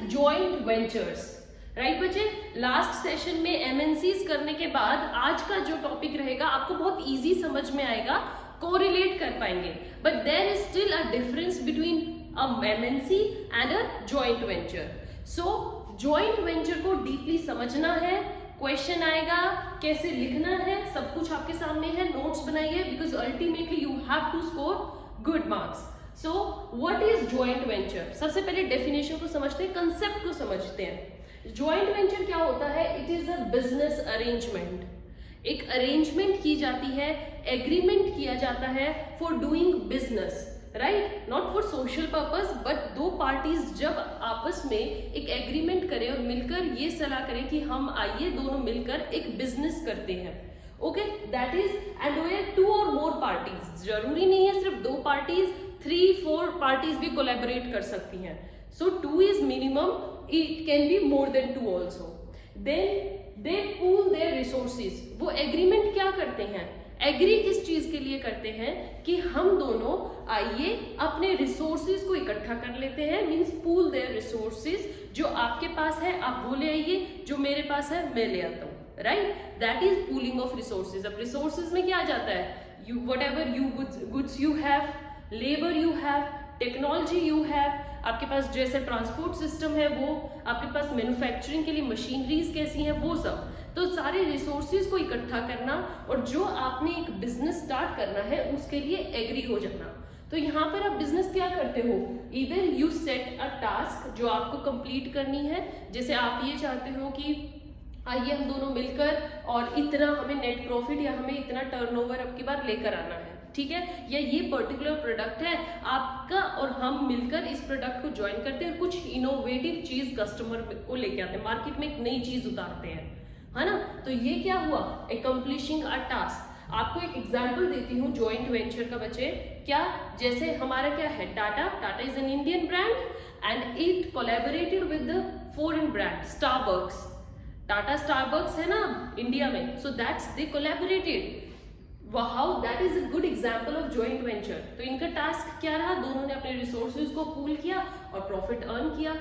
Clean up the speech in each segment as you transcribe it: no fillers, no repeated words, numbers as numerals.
Joint ventures. Right बच्चे, last session में MNCs करने के बाद आज का जो टॉपिक रहेगा आपको बहुत इजी समझ में आएगा, कोरिलेट कर पाएंगे। But there is still a difference between a MNC and a joint venture. So joint venture को डीपली समझना है, क्वेश्चन आएगा, कैसे लिखना है, सब कुछ आपके सामने है, नोट्स बनाइए, because ultimately you have to score good marks. So what is joint venture? सबसे पहले डेफिनेशन को समझते हैं, कंसेप्ट को समझते हैं। जॉइंट वेंचर क्या होता है? It is a business arrangement. एक अरेंजमेंट की जाती है, एग्रीमेंट किया जाता है for doing business, right, not for social purpose, but दो पार्टीज जब आपस में एक एग्रीमेंट करें और मिलकर ये सलाह करें कि हम आइए दोनों मिलकर एक बिजनेस करते हैं। Okay, that is, and where two और मोर पार्टीज, जरूरी नहीं है सिर्फ दो पार्टीज, 3-4 पार्टीज भी कोलैबोरेट कर सकती हैं। So 2 is minimum, it can be more than 2 also. Then they pool their resources. वो एग्रीमेंट क्या करते हैं? एग्री किस चीज के लिए करते हैं कि हम दोनों आइए अपने रिसोर्सेज को इकट्ठा कर लेते हैं, मींस पूल देयर रिसोर्सेज। जो आपके पास है आप वो ले आइए, जो मेरे पास है मैं ले आता हूँ, right, that is pooling of resources. अब रिसोर्सेज में क्या आ जाता है? You whatever you goods you have, labour you have, technology you have, आपके पास जैसे ट्रांसपोर्ट सिस्टम है वो, आपके पास मैन्युफैक्चरिंग के लिए मशीनरीज कैसी हैं, वो सब। तो सारे रिसोर्सेज को इकट्ठा करना और जो आपने एक बिजनेस स्टार्ट करना है उसके लिए एग्री हो जाना। तो यहाँ पर आप बिजनेस क्या करते हो? इधर यू सेट अ टास्क जो आपको कंप्लीट करनी है। जैसे आप ये चाहते हो कि आइए हम दोनों मिलकर और इतना हमें नेट प्रॉफिट या हमें इतना टर्नओवर अब की बार लेकर आना है, ठीक है, या ये पर्टिकुलर प्रोडक्ट है आपका और हम मिलकर इस प्रोडक्ट को ज्वाइन करते हैं, कुछ इनोवेटिव चीज कस्टमर को लेके आते हैं, मार्केट में एक नई चीज उतारते हैं, है ना। तो ये क्या हुआ? अकम्प्लिशिंग अ टास्क। आपको एक एग्जांपल देती हूँ जॉइंट वेंचर का बच्चे। क्या, जैसे हमारा क्या है, Tata is an Indian brand and it collaborated with the foreign brand Starbucks. Tata Starbucks है ना इंडिया में, so that's they collaborated. How that is a good example of joint venture. तो इनका टास्क क्या रहा? दोनों ने अपने रिसोर्सेज को पूल किया और प्रॉफिट अर्न किया,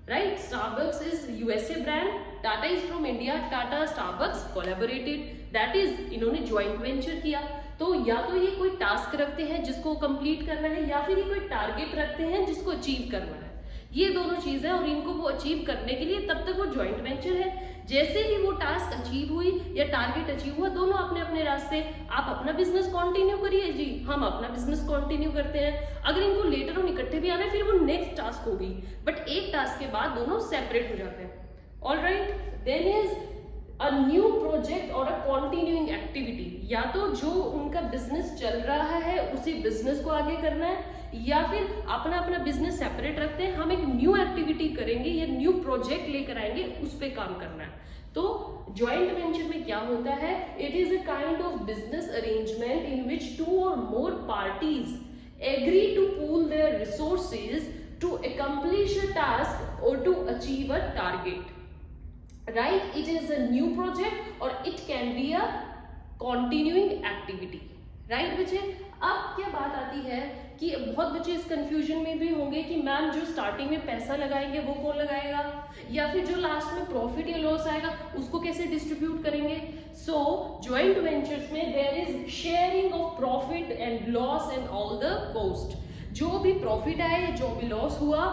right. Starbucks is USA brand, Tata is from India, Tata Starbucks collaborated, that is इन्होंने जॉइंट वेंचर किया। तो या तो ये कोई टास्क रखते हैं जिसको कंप्लीट करना है, या फिर ये कोई टारगेट रखते हैं जिसको अचीव करना है। ये दोनों चीजें, और इनको वो अचीव करने के लिए तब तक वो जॉइंट वेंचर है। जैसे ही वो टास्क अचीव हुई या टारगेट अचीव हुआ, दोनों अपने अपने रास्ते, आप अपना बिजनेस कंटिन्यू करिए जी, हम अपना बिजनेस कंटिन्यू करते हैं। अगर इनको लेटर ऑन इकट्ठे भी आना है फिर वो नेक्स्ट टास्क होगी, बट एक टास्क के बाद दोनों सेपरेट हो जाते हैं। Alright, then is a new project और अ कंटिन्यूइंग एक्टिविटी। या तो जो उनका बिजनेस चल रहा है उसी बिजनेस को आगे करना है, या फिर अपना अपना बिजनेस सेपरेट रखते हैं, हम एक न्यू एक्टिविटी करेंगे या न्यू प्रोजेक्ट लेकर आएंगे, उस पे काम करना है। तो जॉइंट वेंचर में क्या होता है? It is a kind of business arrangement in which 2 और more parties agree to pool their resources to accomplish a task or to achieve a target, right? It is a new project or it can be a continuing activity, right बच्चे। अब क्या बात आती है कि बहुत बच्चे इस कंफ्यूजन में भी होंगे कि मैम जो स्टार्टिंग में पैसा लगाएंगे वो कौन लगाएगा, या फिर जो लास्ट में प्रॉफिट या लॉस आएगा उसको कैसे डिस्ट्रीब्यूट करेंगे। सो जॉइंट वेंचर्स में there is sharing of profit and loss and all the cost. जो भी प्रॉफिट आया या जो भी लॉस हुआ,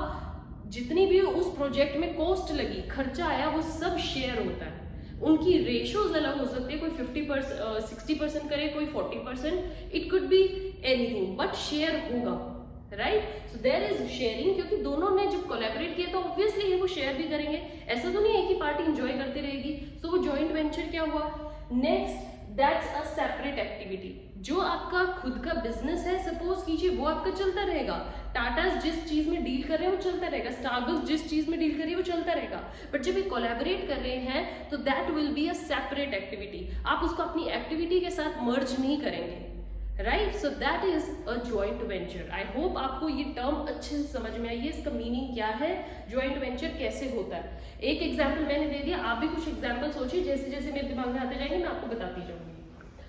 जितनी भी उस प्रोजेक्ट में कॉस्ट लगी, खर्चा आया, वो सब शेयर होता है। उनकी रेशियोज अलग हो सकती है, कोई 60% करे, कोई 40%, it could be anything, but share होगा, right. So there is sharing, क्योंकि दोनों ने जब कोलैबोरेट किया तो ऑब्वियसली वो शेयर भी करेंगे। ऐसा तो नहीं है कि पार्टी एंजॉय करती रहेगी। सो वो जॉइंट वेंचर क्या हुआ? Next, that's a separate activity. जो आपका खुद का बिजनेस है, सपोज कीजिए वो आपका चलता रहेगा, टाटा जिस चीज में डील कर रहे हैं वो चलता रहेगा, स्टारबक्स जिस चीज में डील कर रही है वो चलता रहेगा। बट जब ये कोलैबोरेट कर रहे हैं तो that will be a separate activity. आप उसको अपनी एक्टिविटी के साथ मर्ज नहीं करेंगे, right. So that is a joint venture. I hope आपको ये टर्म अच्छे से समझ में आई है, इसका मीनिंग क्या है, जॉइंट वेंचर कैसे होता है। एक एग्जाम्पल मैंने दे दिया, आप भी कुछ एग्जाम्पल सोचिए, जैसे जैसे मेरे दिमाग में आते जाएंगे मैं आपको बताती जाऊंगी,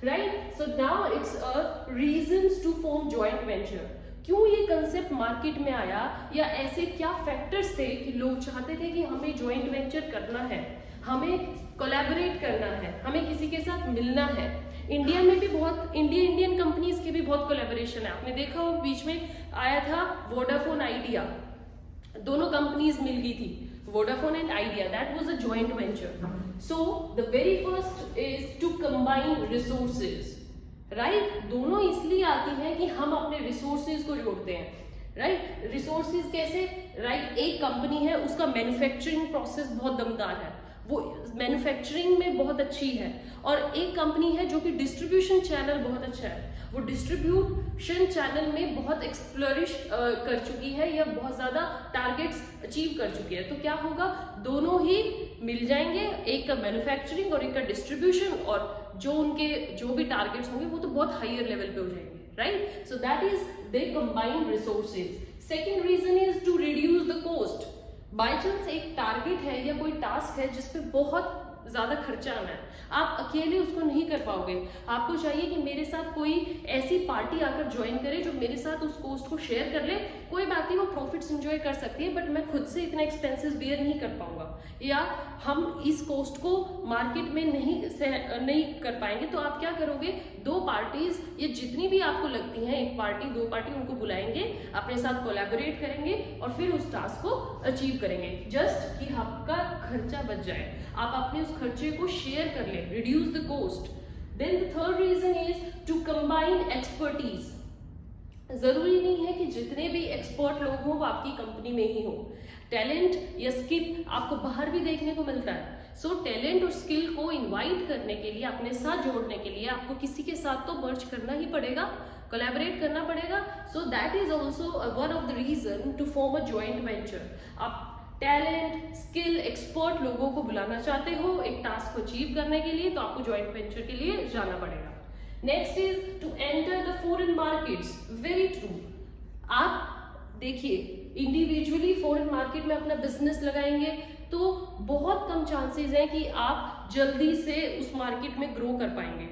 right. So now it's a reasons to form joint venture. क्यों ये कंसेप्ट मार्केट में आया, या ऐसे क्या फैक्टर्स थे कि लोग चाहते थे कि हमें जॉइंट वेंचर करना है, हमें कोलैबोरेट करना है, हमें किसी के साथ मिलना है। इंडिया में भी बहुत इंडियन कंपनीज के भी बहुत कोलैबोरेशन है। आपने देखा हो बीच में आया था वोडाफोन आइडिया, दोनों कंपनीज मिल गई थी, Vodafone and Idea, that was a joint venture. So the very first is to combine resources, right. दोनों इसलिए आती हैं कि हम अपने रिसोर्सेज को जोड़ते हैं, राइट। रिसोर्सेज कैसे, राइट। एक कंपनी है, उसका मैन्युफैक्चरिंग प्रोसेस बहुत दमदार है, वो मैन्युफैक्चरिंग में बहुत अच्छी है, और एक कंपनी है जो कि डिस्ट्रीब्यूशन चैनल बहुत अच्छा है, वो डिस्ट्रीब्यूशन चैनल में बहुत एक्सप्लोरिश कर चुकी है या बहुत ज्यादा टारगेट्स अचीव कर चुकी है। तो क्या होगा, दोनों ही मिल जाएंगे, एक का मैन्युफैक्चरिंग और एक का डिस्ट्रीब्यूशन, और जो उनके जो भी टारगेट्स होंगे वो तो बहुत हायर लेवल पे हो जाएंगे, right. So that is they combine resources. Second reason is to reduce the cost. By chance एक टारगेट है या कोई टास्क है जिसपे बहुत ज्यादा खर्चा आना है, आप अकेले उसको नहीं कर पाओगे, आपको चाहिए कि मेरे साथ कोई ऐसी पार्टी आकर ज्वाइन करे जो मेरे साथ उस कॉस्ट को शेयर कर ले। कोई बात नहीं, वो प्रॉफिट्स एंजॉय कर सकती है, बट मैं खुद से इतना एक्सपेंसेस बियर नहीं कर पाऊंगा, या हम इस कॉस्ट को मार्केट में नहीं कर पाएंगे। तो आप क्या करोगे, दो पार्टीज या जितनी भी आपको लगती हैं, एक पार्टी दो पार्टी, उनको बुलाएंगे, अपने साथ कोलैबोरेट करेंगे और फिर उस टास्क को अचीव करेंगे, जस्ट कि आपका खर्चा बच जाए, आप अपने उस खर्चे को शेयर कर ले, reduce the cost. Then the third reason is to combine expertise. जरूरी नहीं है कि जितने भी एक्सपर्ट लोग हों वो आपकी कंपनी में ही हो, टैलेंट या स्किल आपको बाहर भी देखने को मिलता है। सो टैलेंट और स्किल को इनवाइट करने के लिए, अपने साथ जोड़ने के लिए आपको किसी के साथ तो मर्ज करना ही पड़ेगा, कोलैबोरेट करना पड़ेगा। So that is also one of the reason to form a joint venture. आप टैलेंट, स्किल, एक्सपर्ट लोगों को बुलाना चाहते हो एक टास्क को अचीव करने के लिए, तो आपको जॉइंट वेंचर के लिए जाना पड़ेगा। Next is to enter the foreign markets. Very true. आप देखिए, इंडिविजुअली फॉरेन मार्केट में अपना बिजनेस लगाएंगे तो बहुत कम चांसेस हैं कि आप जल्दी से उस मार्केट में ग्रो कर पाएंगे,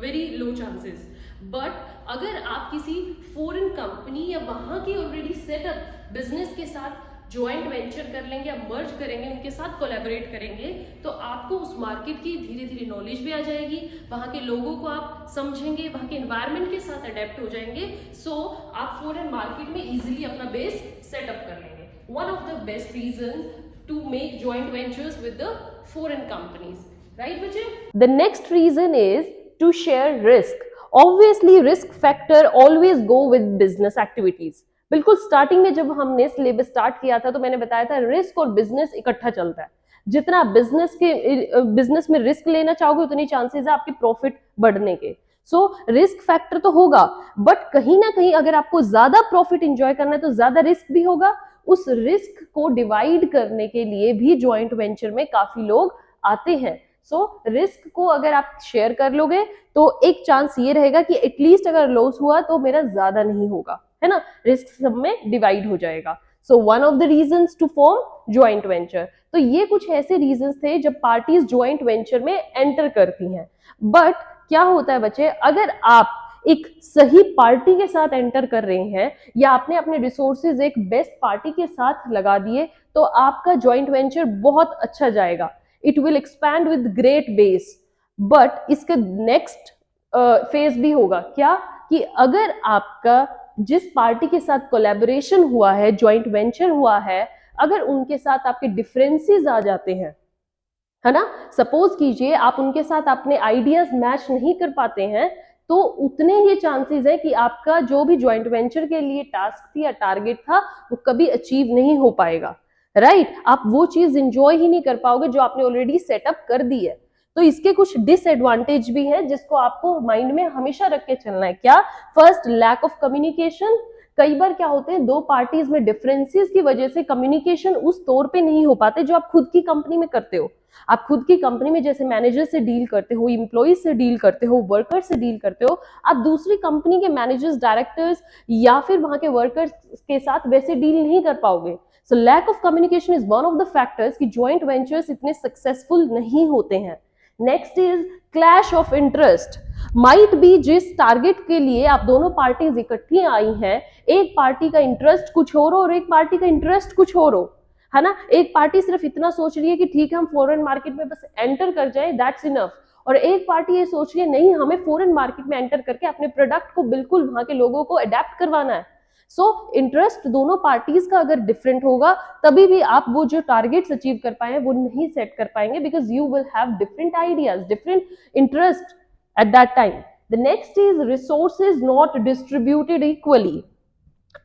वेरी लो चांसेस। बट अगर आप किसी फॉरेन कंपनी या वहां की ऑलरेडी सेटअप बिजनेस के साथ ज्वाइंट वेंचर कर लेंगे या मर्ज करेंगे, उनके साथ कोलैबोरेट करेंगे, तो आपको उस मार्केट की धीरे धीरे नॉलेज भी आ जाएगी, वहां के लोगों को आप समझेंगे, वहां के एनवायरनमेंट के साथ अडेप्ट हो जाएंगे। सो आप फॉरेन मार्केट में इजीली अपना बेस सेटअप कर लेंगे। One of the best reason to make joint ventures with the foreign companies, right बच्चे। The next reason is to share risk. Obviously risk factor always go with business activities. बिल्कुल starting में जब हमने syllabus start किया था तो मैंने बताया था रिस्क और बिजनेस इकट्ठा चलता है। जितना बिजनेस में रिस्क लेना चाहोगे उतनी चांसेस है आपके प्रॉफिट बढ़ने के। सो रिस्क फैक्टर तो होगा, बट कहीं ना कहीं अगर आपको ज्यादा प्रॉफिट एंजॉय करना है तो ज्यादा रिस्क भी होगा। उस रिस्क को डिवाइड करने के लिए भी ज्वाइंट वेंचर में काफी लोग आते हैं। सो रिस्क को अगर आप शेयर कर लोगे तो एक चांस ये रहेगा कि एटलीस्ट अगर लॉस हुआ तो मेरा ज्यादा नहीं होगा, है ना, रिस्क सब में डिवाइड हो जाएगा। So one of the reasons to form joint venture. तो ये कुछ ऐसे रीजंस थे जब पार्टीज ज्वाइंट वेंचर में एंटर करती हैं। बट क्या होता है बच्चे, अगर आप एक सही पार्टी के साथ एंटर कर रहे हैं या आपने अपने रिसोर्सेज एक बेस्ट पार्टी के साथ लगा दिए तो आपका ज्वाइंट वेंचर बहुत अच्छा जाएगा। It will expand with great base. But इसका नेक्स्ट फेज भी होगा क्या, कि अगर आपका जिस पार्टी के साथ कोलैबोरेशन हुआ है, ज्वाइंट वेंचर हुआ है, अगर उनके साथ आपके डिफरेंसेस आ जाते हैं, है ना, सपोज कीजिए आप उनके साथ अपने आइडियाज मैच नहीं कर पाते हैं, तो उतने ही चांसेस है कि आपका जो भी ज्वाइंट वेंचर के लिए टास्क थी या टारगेट था वो कभी अचीव नहीं हो पाएगा, राइट। आप वो चीज इंजॉय ही नहीं कर पाओगे जो आपने ऑलरेडी सेटअप कर दी है। तो इसके कुछ डिसएडवांटेज भी है जिसको आपको माइंड में हमेशा रख के चलना है। क्या, फर्स्ट लैक ऑफ कम्युनिकेशन। कई बार क्या होते हैं, दो पार्टीज में डिफरेंसेस की वजह से कम्युनिकेशन उस तौर पे नहीं हो पाते जो आप खुद की कंपनी में करते हो। आप खुद की कंपनी में जैसे मैनेजर से डील करते हो, एम्प्लॉइज से डील करते हो, वर्कर से डील करते हो, आप दूसरी कंपनी के मैनेजर्स, डायरेक्टर्स या फिर वहां के वर्कर्स के साथ वैसे डील नहीं कर पाओगे। So lack of communication is one of the factors कि ज्वाइंट वेंचर्स इतने सक्सेसफुल नहीं होते हैं। Next is clash of interest. Might be जिस टारगेट के लिए आप दोनों पार्टीज इकट्ठी आई हैं, एक पार्टी का इंटरेस्ट कुछ और हो और एक पार्टी का इंटरेस्ट कुछ और हो, है ना। एक पार्टी सिर्फ इतना सोच रही है कि ठीक है हम फॉरेन मार्केट में बस एंटर कर जाएं, दैट्स इनफ, और एक पार्टी ये सोच रही है नहीं हमें फॉरेन मार्केट में एंटर करके अपने प्रोडक्ट को बिल्कुल वहां के लोगों को अडेप्ट करवाना है। सो इंटरेस्ट दोनों पार्टीज का अगर डिफरेंट होगा तभी भी आप वो जो टारगेट्स अचीव कर पाए वो नहीं सेट कर पाएंगे, because you will have different ideas, different interest at that time. The next is resources not distributed equally.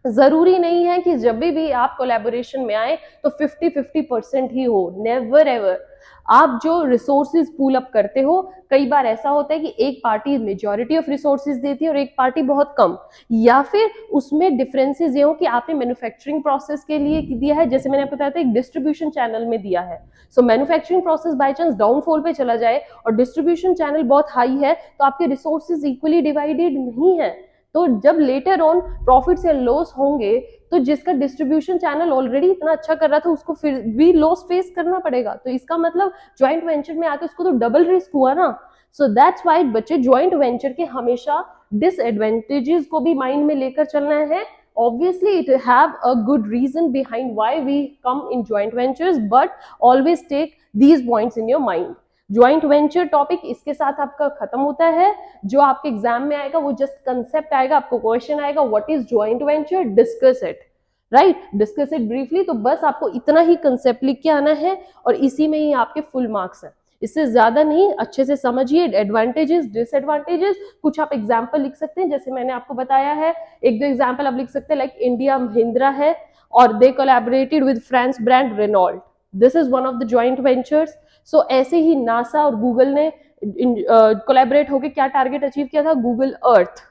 जरूरी नहीं है कि जब भी आप कोलैबोरेशन में आए तो 50-50% ही हो, नेवर एवर। आप जो रिसोर्सेज पूल अप करते हो, कई बार ऐसा होता है कि एक पार्टी मेजॉरिटी ऑफ रिसोर्सेज देती है और एक पार्टी बहुत कम, या फिर उसमें डिफरेंसेस ये हो कि आपने मैन्युफैक्चरिंग प्रोसेस के लिए दिया है, जैसे मैंने आपको बताया था एक डिस्ट्रीब्यूशन चैनल में दिया है। सो manufacturing process by chance downfall पे चला जाए और डिस्ट्रीब्यूशन चैनल बहुत हाई है तो आपके रिसोर्सेज इक्वली डिवाइडेड नहीं है, तो जब लेटर ऑन प्रॉफिट्स या लॉस होंगे तो जिसका डिस्ट्रीब्यूशन चैनल ऑलरेडी इतना अच्छा कर रहा था उसको फिर भी लॉस फेस करना पड़ेगा। तो इसका मतलब ज्वाइंट वेंचर में आके उसको तो डबल रिस्क हुआ ना। सो दैट्स व्हाई बच्चे ज्वाइंट वेंचर के हमेशा डिसएडवांटेजेस को भी माइंड में लेकर चलना है। Obviously it have a good reason behind why we come in joint ventures, but always take these points in your mind. Joint venture topic इसके साथ आपका खत्म होता है। जो आपके एग्जाम में आएगा वो जस्ट कंसेप्ट आएगा, आपको क्वेश्चन आएगा what is joint venture, discuss it, right, discuss it briefly. तो बस आपको इतना ही कंसेप्ट लिख के आना है और इसी में ही आपके फुल मार्क्स हैं, इससे ज्यादा नहीं। अच्छे से समझिए एडवांटेजेस डिसएडवांटेजेस, कुछ आप एग्जाम्पल लिख सकते हैं जैसे मैंने आपको बताया है। एक दो एग्जाम्पल आप लिख सकते हैं, लाइक इंडिया महिंद्रा है और they collaborated with France brand Renault, this is one of the joint ventures. So ऐसे ही नासा और गूगल ने कोलैबोरेट होकर क्या टारगेट अचीव किया था, गूगल अर्थ,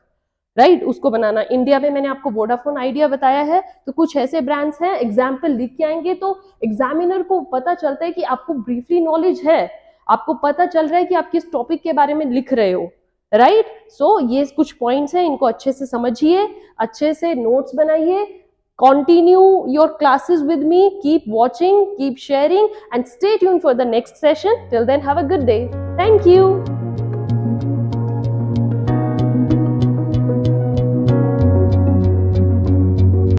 राइट, उसको बनाना। इंडिया में मैंने आपको वोडाफोन आइडिया बताया है। तो कुछ ऐसे ब्रांड्स हैं, एग्जाम्पल लिख के आएंगे तो एग्जामिनर को पता चलता है कि आपको ब्रीफली नॉलेज है, आपको पता चल रहा है कि आप किस टॉपिक के बारे में लिख रहे हो, राइट। सो ये कुछ पॉइंट्स हैं, इनको अच्छे से समझिए, अच्छे से नोट्स बनाइए। Continue your classes with me, keep watching, keep sharing and stay tuned for the next session. Till then, have a good day. Thank you.